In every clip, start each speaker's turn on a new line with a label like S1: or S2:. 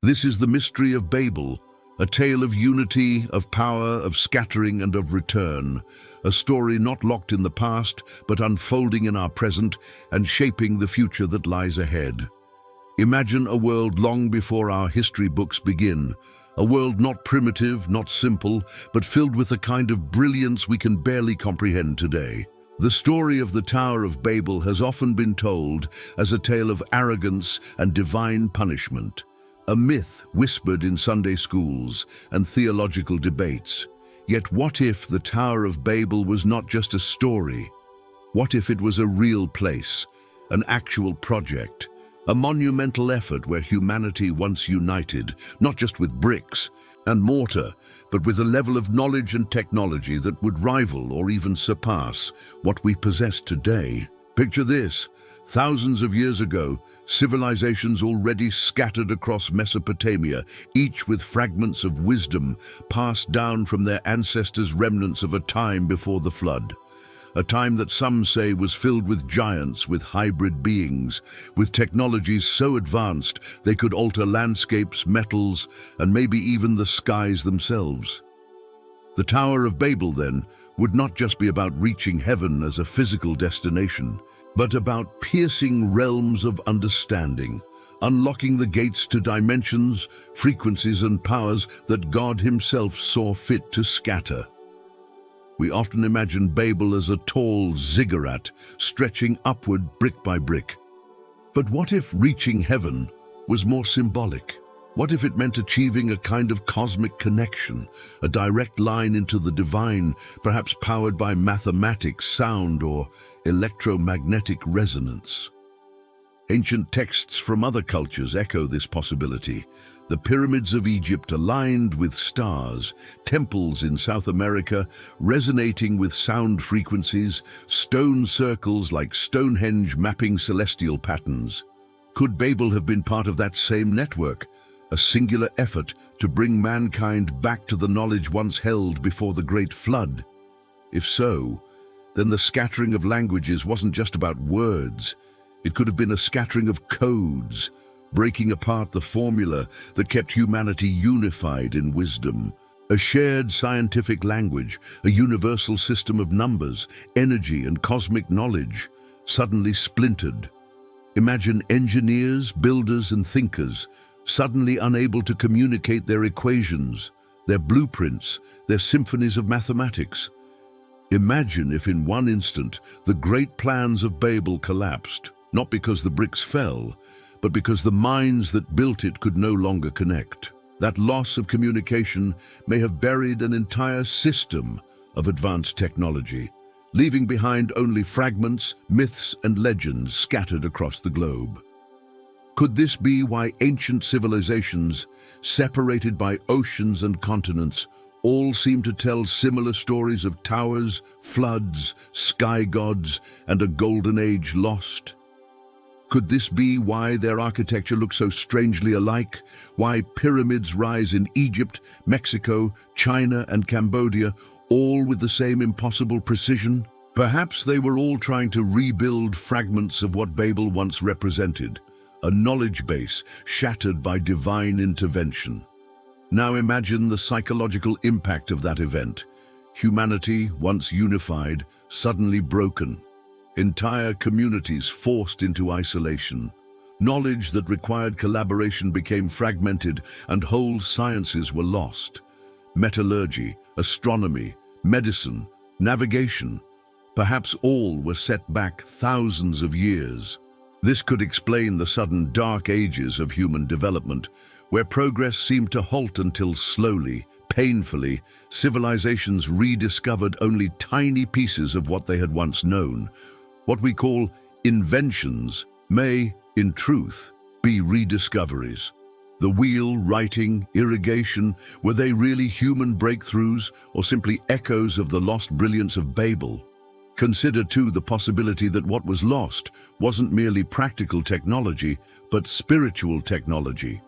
S1: This is the mystery of Babel, a tale of unity, of power, of scattering and of return, a story not locked in the past, but unfolding in our present and shaping the future that lies ahead. Imagine a world long before our history books begin, a world not primitive, not simple, but filled with a kind of brilliance we can barely comprehend today. The story of the Tower of Babel has often been told as a tale of arrogance and divine punishment, a myth whispered in Sunday schools and theological debates. Yet what if the Tower of Babel was not just a story? What if it was a real place, an actual project, a monumental effort where humanity once united, not just with bricks and mortar, but with a level of knowledge and technology that would rival or even surpass what we possess today? Picture this: thousands of years ago, civilizations already scattered across Mesopotamia, each with fragments of wisdom passed down from their ancestors, remnants of a time before the flood. A time that some say was filled with giants, with hybrid beings, with technologies so advanced they could alter landscapes, metals, and maybe even the skies themselves. The Tower of Babel, then, would not just be about reaching heaven as a physical destination, but about piercing realms of understanding, unlocking the gates to dimensions, frequencies, and powers that God Himself saw fit to scatter. We often imagine Babel as a tall ziggurat stretching upward brick by brick. But what if reaching heaven was more symbolic? What if it meant achieving a kind of cosmic connection, a direct line into the divine, perhaps powered by mathematics, sound, or electromagnetic resonance? Ancient texts from other cultures echo this possibility. The pyramids of Egypt aligned with stars, temples in South America resonating with sound frequencies, stone circles like Stonehenge mapping celestial patterns. Could Babel have been part of that same network, a singular effort to bring mankind back to the knowledge once held before the Great Flood? If so, then the scattering of languages wasn't just about words. It could have been a scattering of codes, breaking apart the formula that kept humanity unified in wisdom. A shared scientific language, a universal system of numbers, energy, and cosmic knowledge, suddenly splintered. Imagine engineers, builders, and thinkers suddenly unable to communicate their equations, their blueprints, their symphonies of mathematics. Imagine if in one instant the great plans of Babel collapsed, not because the bricks fell, but because the minds that built it could no longer connect. That loss of communication may have buried an entire system of advanced technology, leaving behind only fragments, myths, and legends scattered across the globe. Could this be why ancient civilizations, separated by oceans and continents, all seem to tell similar stories of towers, floods, sky gods, and a golden age lost? Could this be why their architecture looks so strangely alike? Why pyramids rise in Egypt, Mexico, China, and Cambodia, all with the same impossible precision? Perhaps they were all trying to rebuild fragments of what Babel once represented, a knowledge base shattered by divine intervention. Now imagine the psychological impact of that event. Humanity, once unified, suddenly broken. Entire communities forced into isolation. Knowledge that required collaboration became fragmented, and whole sciences were lost. Metallurgy, astronomy, medicine, navigation, perhaps all were set back thousands of years. This could explain the sudden dark ages of human development, where progress seemed to halt until slowly, painfully, civilizations rediscovered only tiny pieces of what they had once known. What we call inventions may, in truth, be rediscoveries. The wheel, writing, irrigation, were they really human breakthroughs or simply echoes of the lost brilliance of Babel? Consider too the possibility that what was lost wasn't merely practical technology, but spiritual technology.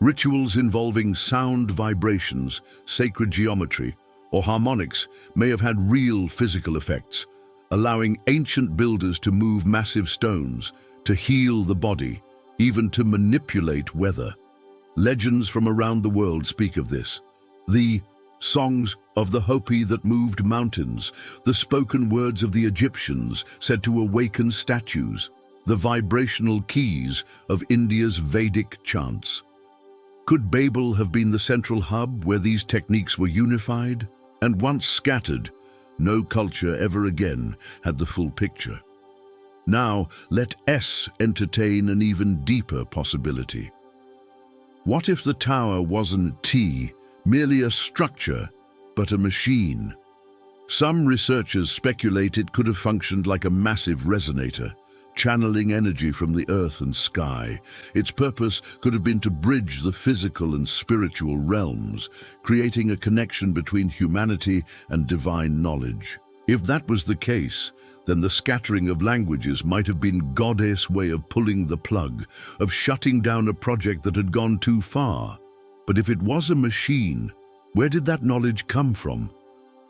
S1: Rituals involving sound vibrations, sacred geometry, or harmonics may have had real physical effects, allowing ancient builders to move massive stones, to heal the body, even to manipulate weather. Legends from around the world speak of this. The songs of the Hopi that moved mountains, the spoken words of the Egyptians said to awaken statues, the vibrational keys of India's Vedic chants. Could Babel have been the central hub where these techniques were unified? And once scattered, no culture ever again had the full picture. Now, let us entertain an even deeper possibility. What if the tower wasn't merely a structure, but a machine? Some researchers speculate it could have functioned like a massive resonator, channeling energy from the earth and sky. Its purpose could have been to bridge the physical and spiritual realms, creating a connection between humanity and divine knowledge. If that was the case, then the scattering of languages might have been God's way of pulling the plug, of shutting down a project that had gone too far. But if it was a machine, where did that knowledge come from?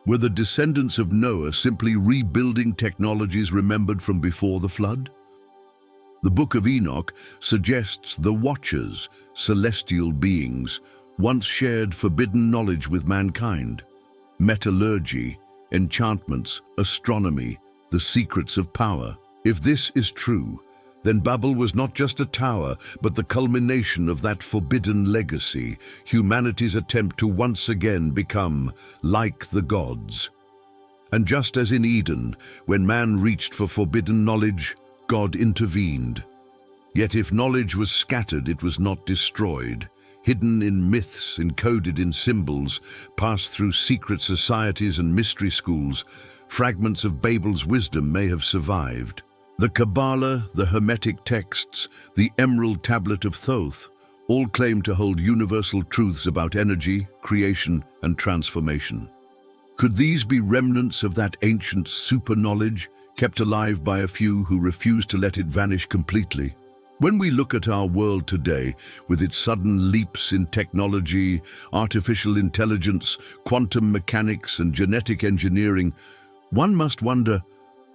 S1: Were the descendants of Noah simply rebuilding technologies remembered from before the flood? The Book of Enoch suggests the Watchers, celestial beings, once shared forbidden knowledge with mankind. Metallurgy, enchantments, astronomy, the secrets of power. If this is true, then Babel was not just a tower, but the culmination of that forbidden legacy, humanity's attempt to once again become like the gods. And just as in Eden, when man reached for forbidden knowledge, God intervened. Yet if knowledge was scattered, it was not destroyed. Hidden in myths, encoded in symbols, passed through secret societies and mystery schools, fragments of Babel's wisdom may have survived. The Kabbalah, the Hermetic texts, the Emerald Tablet of Thoth, all claim to hold universal truths about energy, creation, and transformation. Could these be remnants of that ancient super-knowledge, kept alive by a few who refuse to let it vanish completely? When we look at our world today, with its sudden leaps in technology, artificial intelligence, quantum mechanics, and genetic engineering, one must wonder,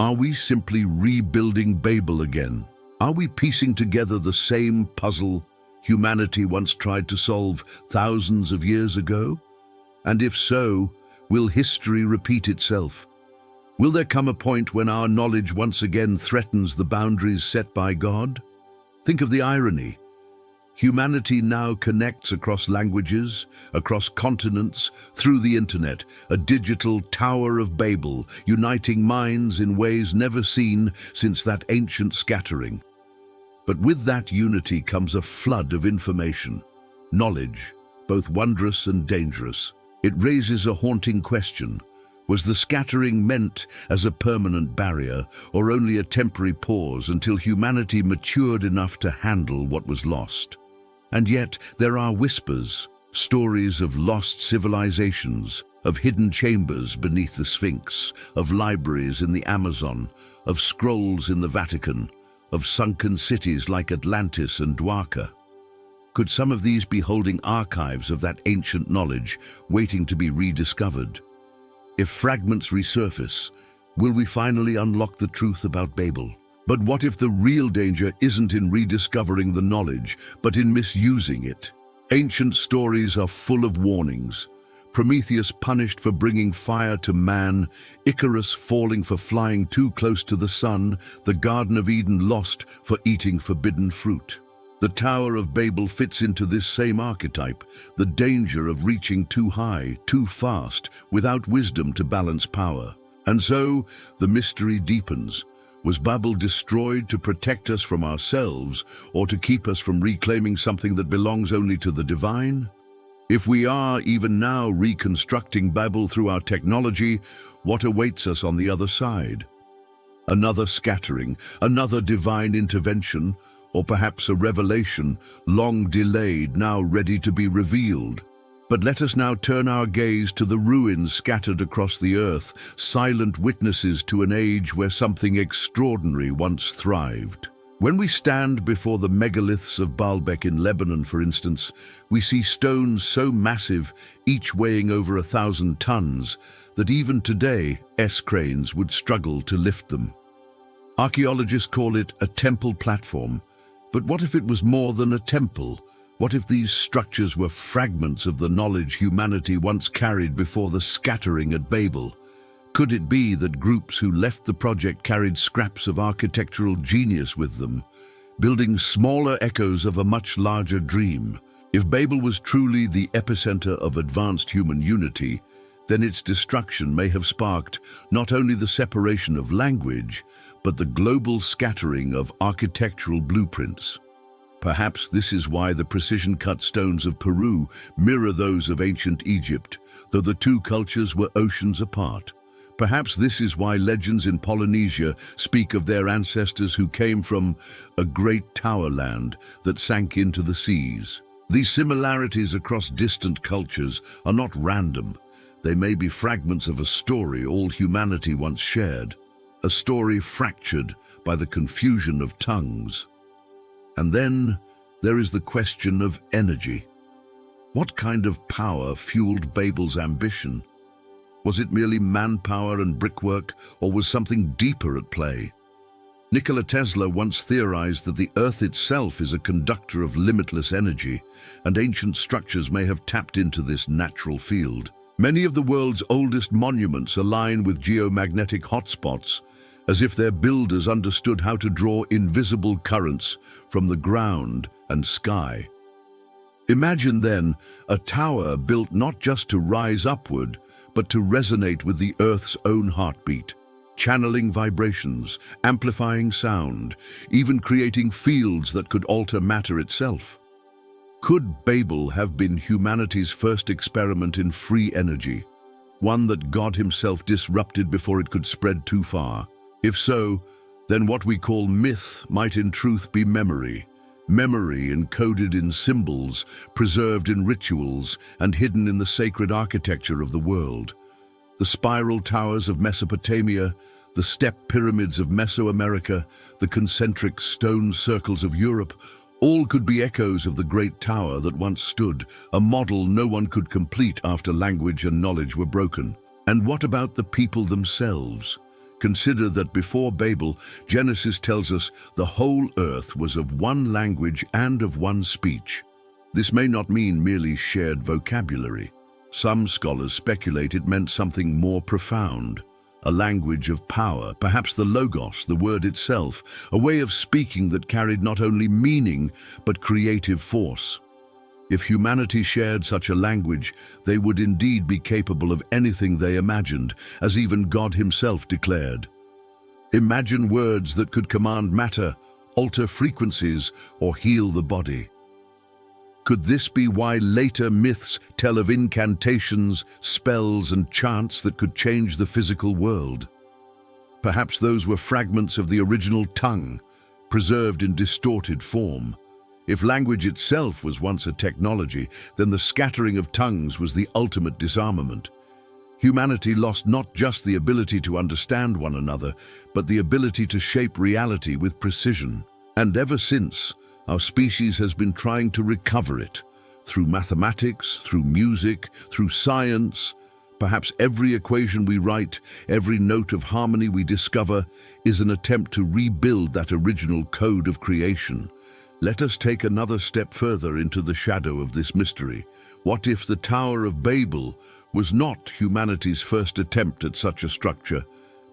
S1: are we simply rebuilding Babel again? Are we piecing together the same puzzle humanity once tried to solve thousands of years ago? And if so, will history repeat itself? Will there come a point when our knowledge once again threatens the boundaries set by God? Think of the irony. Humanity now connects across languages, across continents, through the internet, a digital Tower of Babel, uniting minds in ways never seen since that ancient scattering. But with that unity comes a flood of information, knowledge, both wondrous and dangerous. It raises a haunting question. Was the scattering meant as a permanent barrier, or only a temporary pause until humanity matured enough to handle what was lost? And yet there are whispers, stories of lost civilizations, of hidden chambers beneath the Sphinx, of libraries in the Amazon, of scrolls in the Vatican, of sunken cities like Atlantis and Dwarka. Could some of these be holding archives of that ancient knowledge, waiting to be rediscovered? If fragments resurface, will we finally unlock the truth about Babel? But what if the real danger isn't in rediscovering the knowledge, but in misusing it? Ancient stories are full of warnings. Prometheus punished for bringing fire to man, Icarus falling for flying too close to the sun, the Garden of Eden lost for eating forbidden fruit. The Tower of Babel fits into this same archetype, the danger of reaching too high, too fast, without wisdom to balance power. And so, the mystery deepens. Was Babel destroyed to protect us from ourselves, or to keep us from reclaiming something that belongs only to the divine? If we are, even now, reconstructing Babel through our technology, what awaits us on the other side? Another scattering, another divine intervention, or perhaps a revelation, long delayed, now ready to be revealed. But let us now turn our gaze to the ruins scattered across the earth, silent witnesses to an age where something extraordinary once thrived. When we stand before the megaliths of Baalbek in Lebanon, for instance, we see stones so massive, each weighing over 1,000 tons, that even today, S-cranes would struggle to lift them. Archaeologists call it a temple platform. But what if it was more than a temple, What if these structures were fragments of the knowledge humanity once carried before the scattering at Babel? Could it be that groups who left the project carried scraps of architectural genius with them, building smaller echoes of a much larger dream? If Babel was truly the epicenter of advanced human unity, then its destruction may have sparked not only the separation of language, but the global scattering of architectural blueprints. Perhaps this is why the precision-cut stones of Peru mirror those of ancient Egypt, though the two cultures were oceans apart. Perhaps this is why legends in Polynesia speak of their ancestors who came from a great tower land that sank into the seas. These similarities across distant cultures are not random. They may be fragments of a story all humanity once shared, a story fractured by the confusion of tongues. And then there is the question of energy. What kind of power fueled Babel's ambition? Was it merely manpower and brickwork, or was something deeper at play? Nikola Tesla once theorized that the Earth itself is a conductor of limitless energy, and ancient structures may have tapped into this natural field. Many of the world's oldest monuments align with geomagnetic hotspots, as if their builders understood how to draw invisible currents from the ground and sky. Imagine then a tower built not just to rise upward, but to resonate with the Earth's own heartbeat, channeling vibrations, amplifying sound, even creating fields that could alter matter itself. Could Babel have been humanity's first experiment in free energy, one that God himself disrupted before it could spread too far? If so, then what we call myth might in truth be memory. Memory encoded in symbols, preserved in rituals, and hidden in the sacred architecture of the world. The spiral towers of Mesopotamia, the step pyramids of Mesoamerica, the concentric stone circles of Europe, all could be echoes of the great tower that once stood, a model no one could complete after language and knowledge were broken. And what about the people themselves? Consider that before Babel, Genesis tells us the whole earth was of one language and of one speech. This may not mean merely shared vocabulary. Some scholars speculate it meant something more profound, a language of power, perhaps the logos, the word itself, a way of speaking that carried not only meaning but creative force. If humanity shared such a language, they would indeed be capable of anything they imagined, as even God himself declared. Imagine words that could command matter, alter frequencies, or heal the body. Could this be why later myths tell of incantations, spells, and chants that could change the physical world? Perhaps those were fragments of the original tongue, preserved in distorted form. If language itself was once a technology, then the scattering of tongues was the ultimate disarmament. Humanity lost not just the ability to understand one another, but the ability to shape reality with precision. And ever since, our species has been trying to recover it, through mathematics, through music, through science. Perhaps every equation we write, every note of harmony we discover, is an attempt to rebuild that original code of creation. Let us take another step further into the shadow of this mystery. What if the Tower of Babel was not humanity's first attempt at such a structure,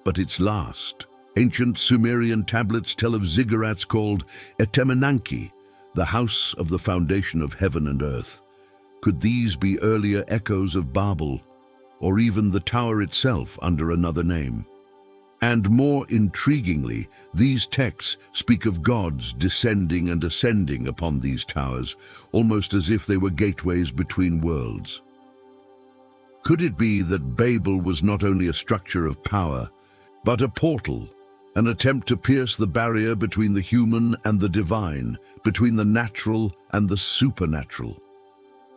S1: but its last? Ancient Sumerian tablets tell of ziggurats called Etemenanki, the house of the foundation of heaven and earth. Could these be earlier echoes of Babel, or even the tower itself under another name? And more intriguingly, these texts speak of gods descending and ascending upon these towers, almost as if they were gateways between worlds. Could it be that Babel was not only a structure of power, but a portal, an attempt to pierce the barrier between the human and the divine, between the natural and the supernatural?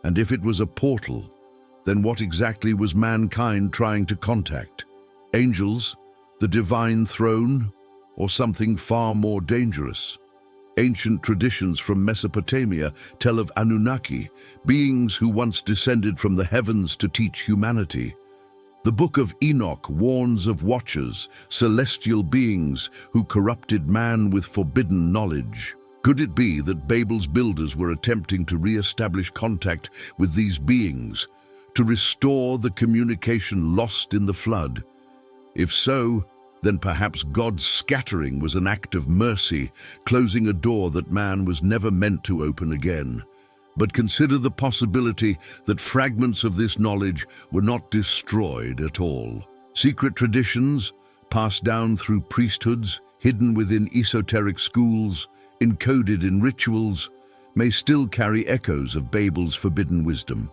S1: And if it was a portal, then what exactly was mankind trying to contact? Angels? The divine throne? Or something far more dangerous? Ancient traditions from Mesopotamia tell of Anunnaki, beings who once descended from the heavens to teach humanity. The Book of Enoch warns of watchers, celestial beings who corrupted man with forbidden knowledge. Could it be that Babel's builders were attempting to re-establish contact with these beings, to restore the communication lost in the flood? If so, then perhaps God's scattering was an act of mercy, closing a door that man was never meant to open again. But consider the possibility that fragments of this knowledge were not destroyed at all. Secret traditions, passed down through priesthoods, hidden within esoteric schools, encoded in rituals, may still carry echoes of Babel's forbidden wisdom.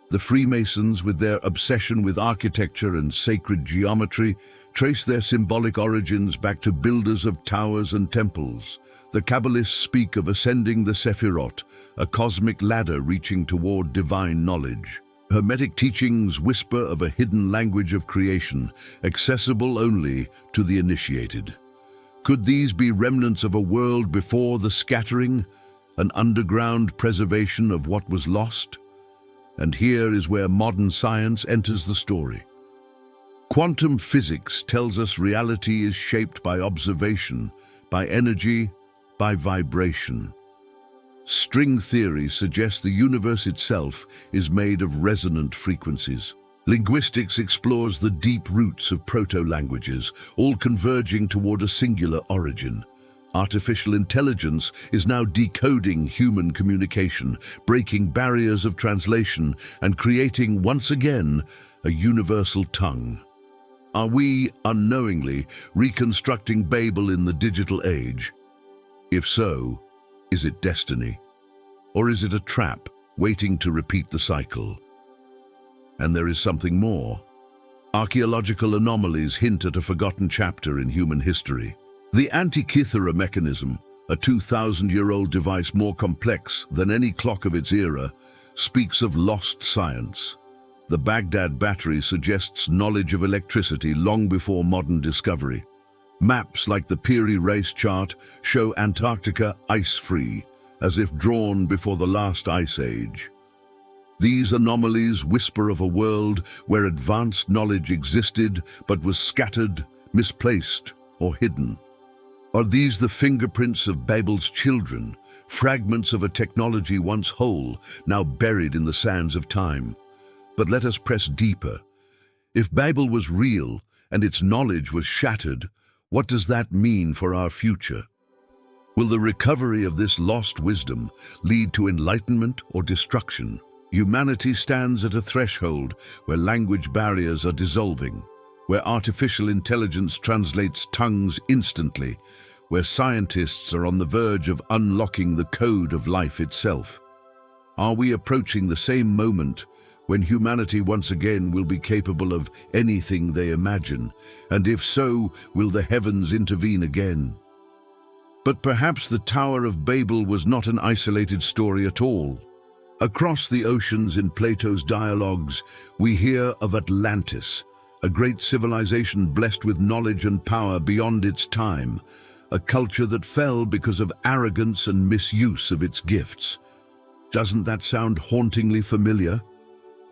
S1: The Freemasons, with their obsession with architecture and sacred geometry, trace their symbolic origins back to builders of towers and temples. The Kabbalists speak of ascending the Sephirot, a cosmic ladder reaching toward divine knowledge. Hermetic teachings whisper of a hidden language of creation, accessible only to the initiated. Could these be remnants of a world before the scattering, an underground preservation of what was lost? And here is where modern science enters the story. Quantum physics tells us reality is shaped by observation, by energy, by vibration. String theory suggests the universe itself is made of resonant frequencies. Linguistics explores the deep roots of proto-languages, all converging toward a singular origin. Artificial intelligence is now decoding human communication, breaking barriers of translation, and creating, once again, a universal tongue. Are we, unknowingly, reconstructing Babel in the digital age? If so, is it destiny? Or is it a trap, waiting to repeat the cycle? And there is something more. Archaeological anomalies hint at a forgotten chapter in human history. The Antikythera mechanism, a 2,000-year-old device more complex than any clock of its era, speaks of lost science. The Baghdad battery suggests knowledge of electricity long before modern discovery. Maps like the Peary Race chart show Antarctica ice-free, as if drawn before the last ice age. These anomalies whisper of a world where advanced knowledge existed but was scattered, misplaced, or hidden. Are these the fingerprints of Babel's children, fragments of a technology once whole, now buried in the sands of time? But let us press deeper. If Babel was real and its knowledge was shattered, what does that mean for our future? Will the recovery of this lost wisdom lead to enlightenment or destruction? Humanity stands at a threshold where language barriers are dissolving, where artificial intelligence translates tongues instantly, where scientists are on the verge of unlocking the code of life itself. Are we approaching the same moment when humanity once again will be capable of anything they imagine? And if so, will the heavens intervene again? But perhaps the Tower of Babel was not an isolated story at all. Across the oceans in Plato's dialogues, we hear of Atlantis, a great civilization blessed with knowledge and power beyond its time, a culture that fell because of arrogance and misuse of its gifts. Doesn't that sound hauntingly familiar?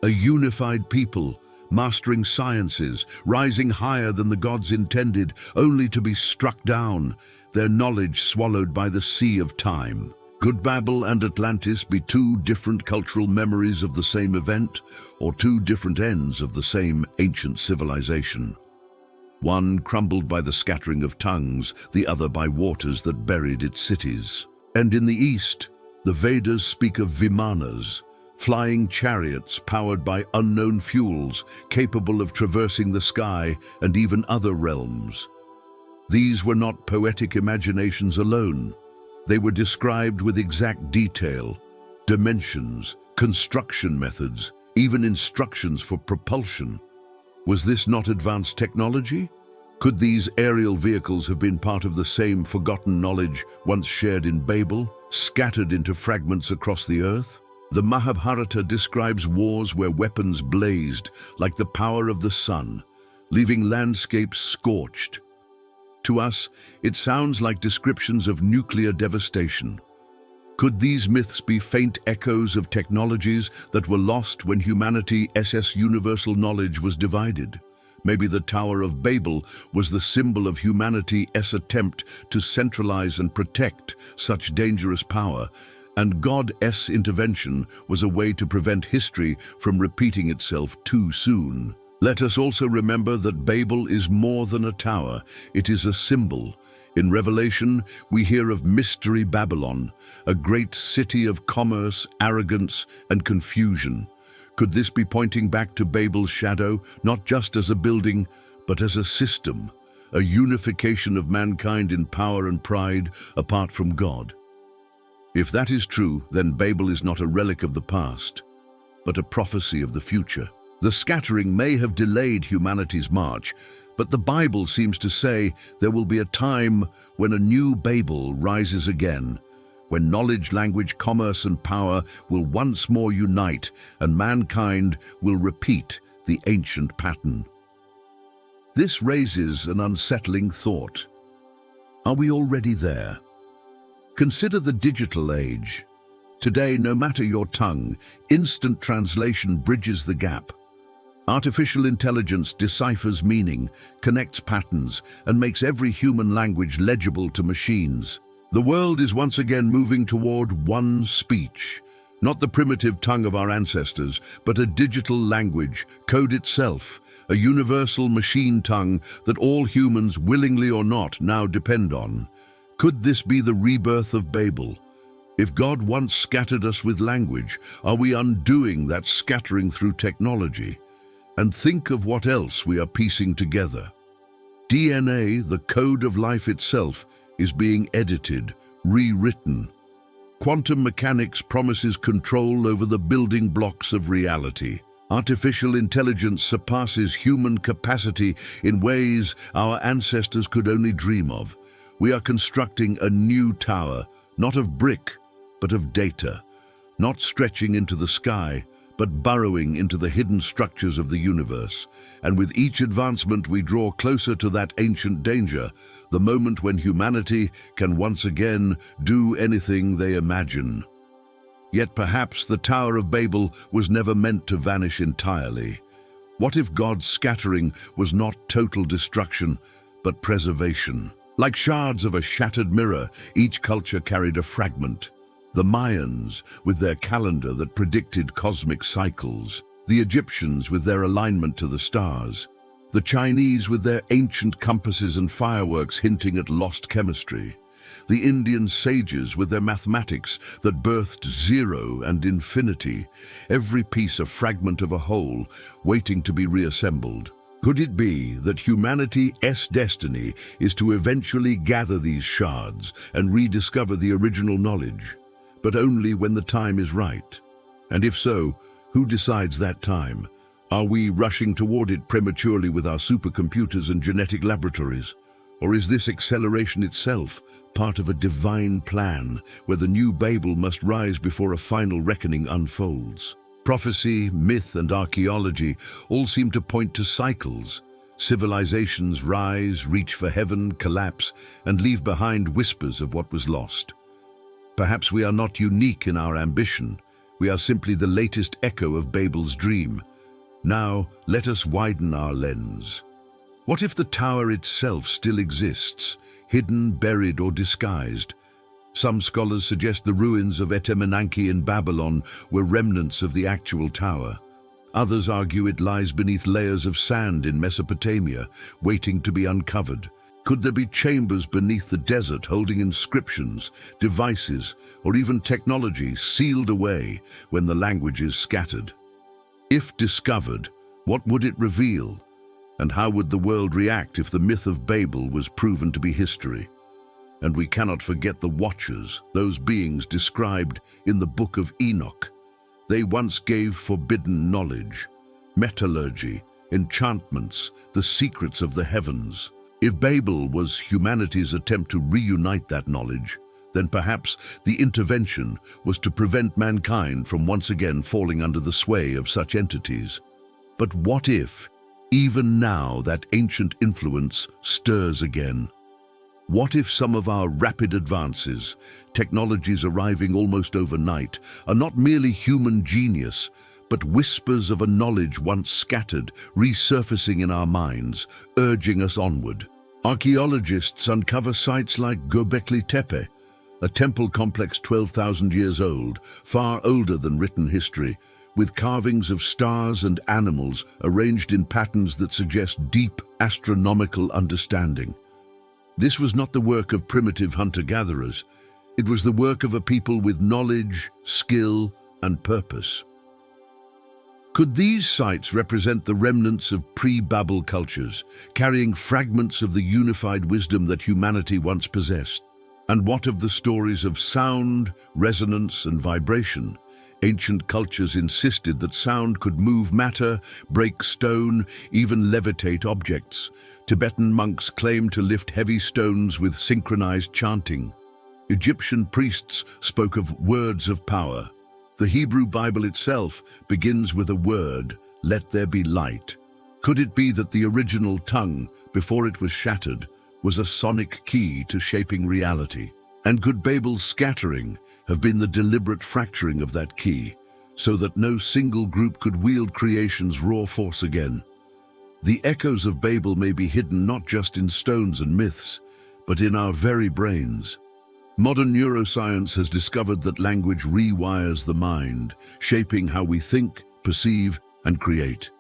S1: A unified people, mastering sciences, rising higher than the gods intended, only to be struck down, their knowledge swallowed by the sea of time. Could Babel and Atlantis be two different cultural memories of the same event, or two different ends of the same ancient civilization? One crumbled by the scattering of tongues, the other by waters that buried its cities. And in the east, the Vedas speak of Vimanas, flying chariots powered by unknown fuels, capable of traversing the sky and even other realms. These were not poetic imaginations alone. They were described with exact detail, dimensions, construction methods, even instructions for propulsion. Was this not advanced technology? Could these aerial vehicles have been part of the same forgotten knowledge once shared in Babel, scattered into fragments across the earth? The Mahabharata describes wars where weapons blazed like the power of the sun, leaving landscapes scorched. To us, it sounds like descriptions of nuclear devastation. Could these myths be faint echoes of technologies that were lost when humanity's universal knowledge was divided? Maybe the Tower of Babel was the symbol of humanity's attempt to centralize and protect such dangerous power, and God's intervention was a way to prevent history from repeating itself too soon. Let us also remember that Babel is more than a tower, it is a symbol. In Revelation, we hear of Mystery Babylon, a great city of commerce, arrogance, and confusion. Could this be pointing back to Babel's shadow, not just as a building, but as a system, a unification of mankind in power and pride apart from God? If that is true, then Babel is not a relic of the past, but a prophecy of the future. The scattering may have delayed humanity's march, but the Bible seems to say there will be a time when a new Babel rises again, when knowledge, language, commerce, and power will once more unite, and mankind will repeat the ancient pattern. This raises an unsettling thought. Are we already there? Consider the digital age. Today, no matter your tongue, instant translation bridges the gap. Artificial intelligence deciphers meaning, connects patterns, and makes every human language legible to machines. The world is once again moving toward one speech, not the primitive tongue of our ancestors, but a digital language, code itself, a universal machine tongue that all humans, willingly or not, now depend on. Could this be the rebirth of Babel? If God once scattered us with language, are we undoing that scattering through technology? And think of what else we are piecing together. DNA, the code of life itself, is being edited, rewritten. Quantum mechanics promises control over the building blocks of reality. Artificial intelligence surpasses human capacity in ways our ancestors could only dream of. We are constructing a new tower, not of brick, but of data, not stretching into the sky, but burrowing into the hidden structures of the universe. And with each advancement we draw closer to that ancient danger, the moment when humanity can once again do anything they imagine. Yet perhaps the Tower of Babel was never meant to vanish entirely. What if God's scattering was not total destruction, but preservation? Like shards of a shattered mirror, each culture carried a fragment. The Mayans, with their calendar that predicted cosmic cycles. The Egyptians, with their alignment to the stars. The Chinese, with their ancient compasses and fireworks hinting at lost chemistry. The Indian sages, with their mathematics that birthed zero and infinity. Every piece a fragment of a whole, waiting to be reassembled. Could it be that humanity's destiny is to eventually gather these shards and rediscover the original knowledge? But only when the time is right. And if so, who decides that time? Are we rushing toward it prematurely with our supercomputers and genetic laboratories? Or is this acceleration itself part of a divine plan where the new Babel must rise before a final reckoning unfolds? Prophecy, myth, and archaeology all seem to point to cycles. Civilizations rise, reach for heaven, collapse, and leave behind whispers of what was lost. Perhaps we are not unique in our ambition. We are simply the latest echo of Babel's dream. Now, let us widen our lens. What if the tower itself still exists, hidden, buried, or disguised? Some scholars suggest the ruins of Etemenanke in Babylon were remnants of the actual tower. Others argue it lies beneath layers of sand in Mesopotamia, waiting to be uncovered. Could there be chambers beneath the desert holding inscriptions, devices, or even technology sealed away when the language is scattered? If discovered, what would it reveal? And how would the world react if the myth of Babel was proven to be history? And we cannot forget the Watchers, those beings described in the Book of Enoch. They once gave forbidden knowledge, metallurgy, enchantments, the secrets of the heavens. If Babel was humanity's attempt to reunite that knowledge, then perhaps the intervention was to prevent mankind from once again falling under the sway of such entities. But what if, even now, that ancient influence stirs again? What if some of our rapid advances, technologies arriving almost overnight, are not merely human genius, but whispers of a knowledge once scattered, resurfacing in our minds, urging us onward. Archaeologists uncover sites like Göbekli Tepe, a temple complex 12,000 years old, far older than written history, with carvings of stars and animals arranged in patterns that suggest deep astronomical understanding. This was not the work of primitive hunter-gatherers. It was the work of a people with knowledge, skill, and purpose. Could these sites represent the remnants of pre-Babel cultures, carrying fragments of the unified wisdom that humanity once possessed? And what of the stories of sound, resonance, and vibration? Ancient cultures insisted that sound could move matter, break stone, even levitate objects. Tibetan monks claimed to lift heavy stones with synchronized chanting. Egyptian priests spoke of words of power. The Hebrew Bible itself begins with a word, "Let there be light." Could it be that the original tongue, before it was shattered, was a sonic key to shaping reality? And could Babel's scattering have been the deliberate fracturing of that key, so that no single group could wield creation's raw force again? The echoes of Babel may be hidden not just in stones and myths, but in our very brains. Modern neuroscience has discovered that language rewires the mind, shaping how we think, perceive, and create.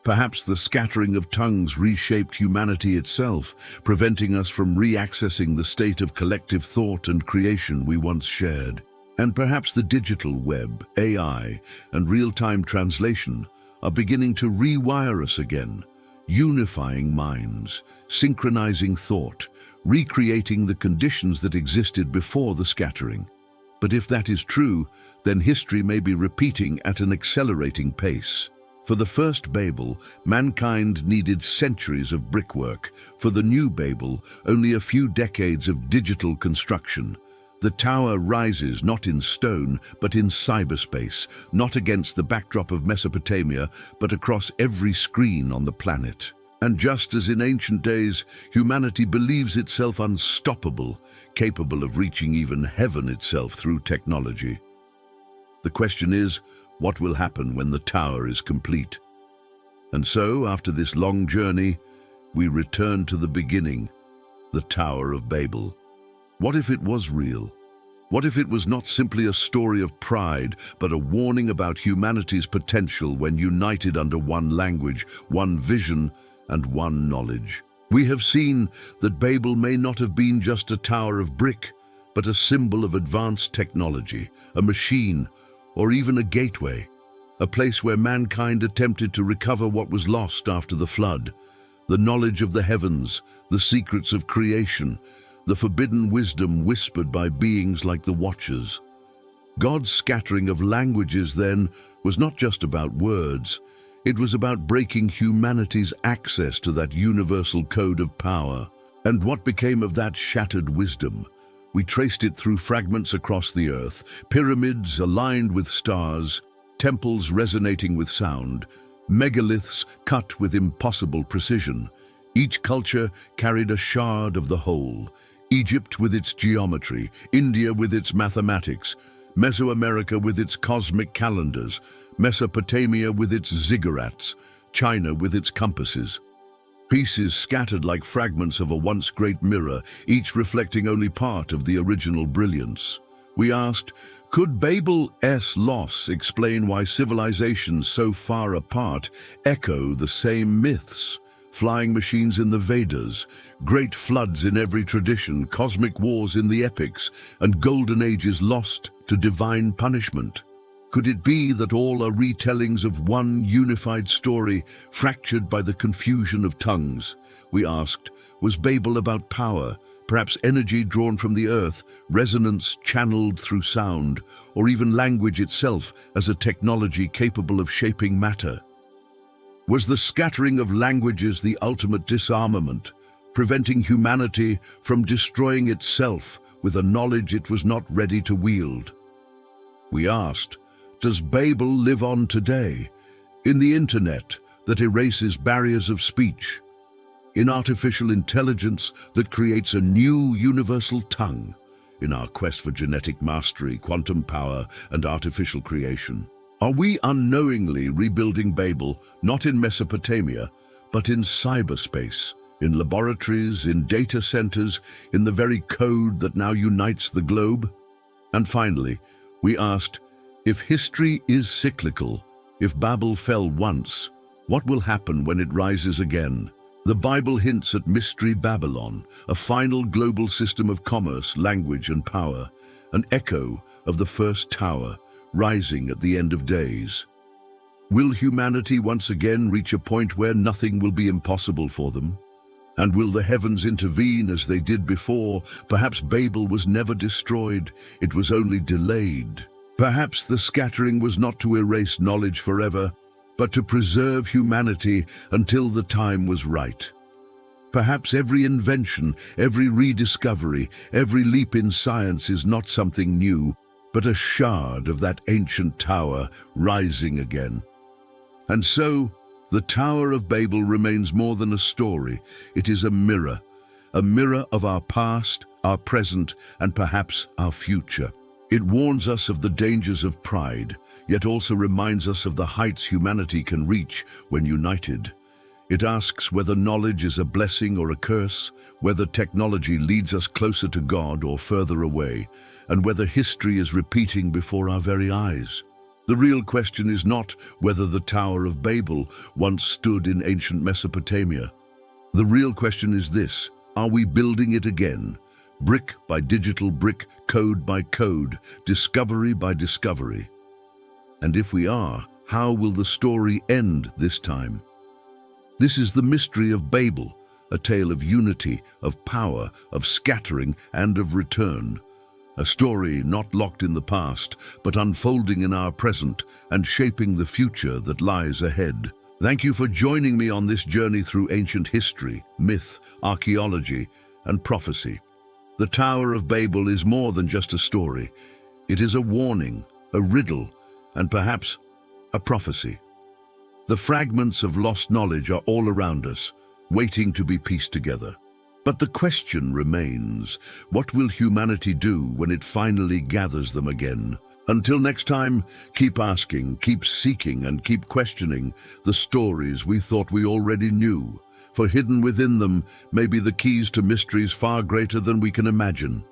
S1: Perhaps the scattering of tongues reshaped humanity itself, preventing us from re-accessing the state of collective thought and creation we once shared. And perhaps the digital web, AI, and real-time translation are beginning to rewire us again, unifying minds, synchronizing thought, recreating the conditions that existed before the scattering. But if that is true, then history may be repeating at an accelerating pace. For the first Babel, mankind needed centuries of brickwork. For the new Babel, only a few decades of digital construction. The tower rises not in stone, but in cyberspace, not against the backdrop of Mesopotamia, but across every screen on the planet. And just as in ancient days, humanity believes itself unstoppable, capable of reaching even heaven itself through technology. The question is, what will happen when the tower is complete? And so, after this long journey, we return to the beginning, the Tower of Babel. What if it was real? What if it was not simply a story of pride, but a warning about humanity's potential when united under one language, one vision, and one knowledge? We have seen that Babel may not have been just a tower of brick, but a symbol of advanced technology, a machine, or even a gateway, a place where mankind attempted to recover what was lost after the flood, the knowledge of the heavens, the secrets of creation, the forbidden wisdom whispered by beings like the Watchers. God's scattering of languages, then, was not just about words. It was about breaking humanity's access to that universal code of power. And what became of that shattered wisdom? We traced it through fragments across the earth, pyramids aligned with stars, temples resonating with sound, megaliths cut with impossible precision. Each culture carried a shard of the whole. Egypt with its geometry, India with its mathematics, Mesoamerica with its cosmic calendars, Mesopotamia with its ziggurats, China with its compasses. Pieces scattered like fragments of a once great mirror, each reflecting only part of the original brilliance. We asked, could Babel's loss explain why civilizations so far apart echo the same myths? Flying machines in the Vedas, great floods in every tradition, cosmic wars in the epics, and golden ages lost to divine punishment. Could it be that all are retellings of one unified story, fractured by the confusion of tongues? We asked, was Babel about power, perhaps energy drawn from the earth, resonance channeled through sound, or even language itself as a technology capable of shaping matter? Was the scattering of languages the ultimate disarmament, preventing humanity from destroying itself with a knowledge it was not ready to wield? We asked, does Babel live on today, in the internet that erases barriers of speech, in artificial intelligence that creates a new universal tongue, in our quest for genetic mastery, quantum power, and artificial creation? Are we unknowingly rebuilding Babel, not in Mesopotamia, but in cyberspace, in laboratories, in data centers, in the very code that now unites the globe? And finally, we asked, if history is cyclical, if Babel fell once, what will happen when it rises again? The Bible hints at Mystery Babylon, a final global system of commerce, language, and power, an echo of the first tower, rising at the end of days. Will humanity once again reach a point where nothing will be impossible for them? And will the heavens intervene as they did before? Perhaps Babel was never destroyed, it was only delayed. Perhaps the scattering was not to erase knowledge forever, but to preserve humanity until the time was right. Perhaps every invention, every rediscovery, every leap in science is not something new, but a shard of that ancient tower rising again. And so, the Tower of Babel remains more than a story. It is a mirror of our past, our present, and perhaps our future. It warns us of the dangers of pride, yet also reminds us of the heights humanity can reach when united. It asks whether knowledge is a blessing or a curse, whether technology leads us closer to God or further away, and whether history is repeating before our very eyes. The real question is not whether the Tower of Babel once stood in ancient Mesopotamia. The real question is this: are we building it again? Brick by digital brick, code by code, discovery by discovery. And if we are, how will the story end this time? This is the mystery of Babel, a tale of unity, of power, of scattering, and of return. A story not locked in the past, but unfolding in our present and shaping the future that lies ahead. Thank you for joining me on this journey through ancient history, myth, archaeology, and prophecy. The Tower of Babel is more than just a story. It is a warning, a riddle, and perhaps a prophecy. The fragments of lost knowledge are all around us, waiting to be pieced together. But the question remains, what will humanity do when it finally gathers them again? Until next time, keep asking, keep seeking, and keep questioning the stories we thought we already knew. For hidden within them may be the keys to mysteries far greater than we can imagine.